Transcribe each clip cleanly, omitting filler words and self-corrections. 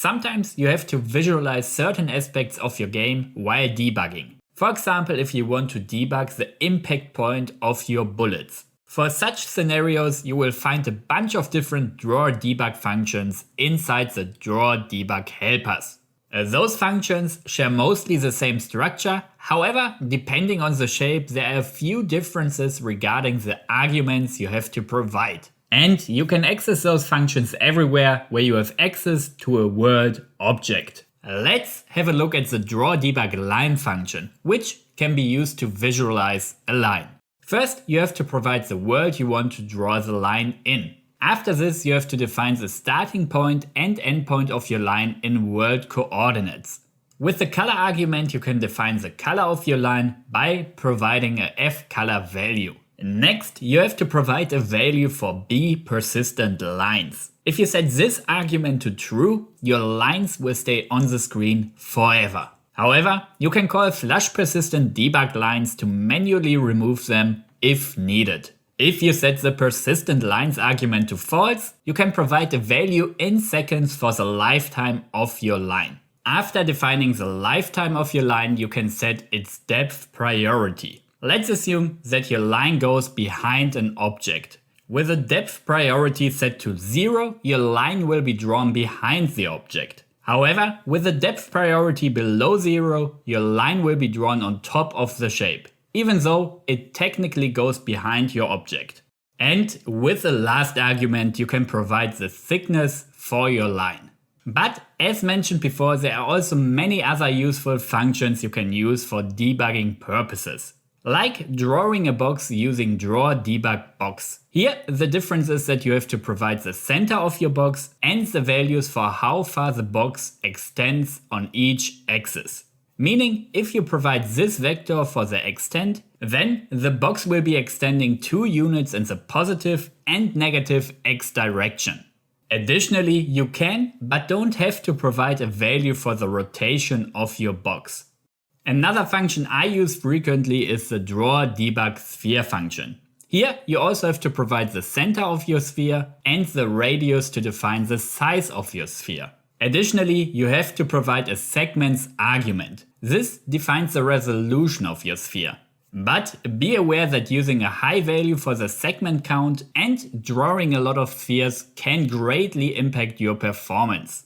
Sometimes you have to visualize certain aspects of your game while debugging. For example, if you want to debug the impact point of your bullets. For such scenarios, you will find a bunch of different DrawDebug functions inside the DrawDebugHelpers. Those functions share mostly the same structure. However, depending on the shape, there are a few differences regarding the arguments you have to provide. And you can access those functions everywhere where you have access to a world object. Let's have a look at the DrawDebugLine function, which can be used to visualize a line. First, you have to provide the world you want to draw the line in. After this, you have to define the starting point and end point of your line in world coordinates. With the color argument, you can define the color of your line by providing a fColor value. Next, you have to provide a value for bPersistent lines. If you set this argument to true, your lines will stay on the screen forever. However, you can call flush persistent debug lines to manually remove them if needed. If you set the persistent lines argument to false, you can provide a value in seconds for the lifetime of your line. After defining the lifetime of your line, you can set its depth priority. Let's assume that your line goes behind an object. With a depth priority set to 0, your line will be drawn behind the object. However, with a depth priority below 0, your line will be drawn on top of the shape, even though it technically goes behind your object. And with the last argument, you can provide the thickness for your line. But as mentioned before, there are also many other useful functions you can use for debugging purposes. Like drawing a box using DrawDebugBox. Here, the difference is that you have to provide the center of your box and the values for how far the box extends on each axis. Meaning, if you provide this vector for the extent, then the box will be extending 2 units in the positive and negative x direction. Additionally, you can, but don't have to provide a value for the rotation of your box. Another function I use frequently is the DrawDebugSphere function. Here, you also have to provide the center of your sphere and the radius to define the size of your sphere. Additionally, you have to provide a segments argument. This defines the resolution of your sphere. But be aware that using a high value for the segment count and drawing a lot of spheres can greatly impact your performance.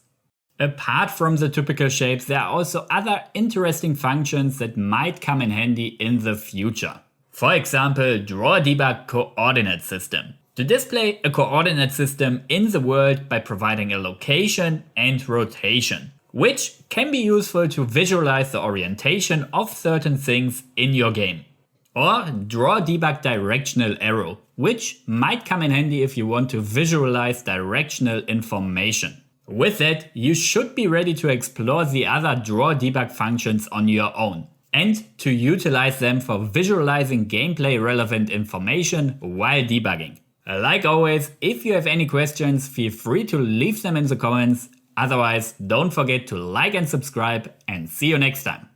Apart from the typical shapes, there are also other interesting functions that might come in handy in the future. For example, DrawDebug coordinate system. To display a coordinate system in the world by providing a location and rotation, which can be useful to visualize the orientation of certain things in your game. Or DrawDebug directional arrow, which might come in handy if you want to visualize directional information. With that, you should be ready to explore the other DrawDebug functions on your own and to utilize them for visualizing gameplay relevant information while debugging. Like always, if you have any questions, feel free to leave them in the comments. Otherwise, don't forget to like and subscribe, and see you next time.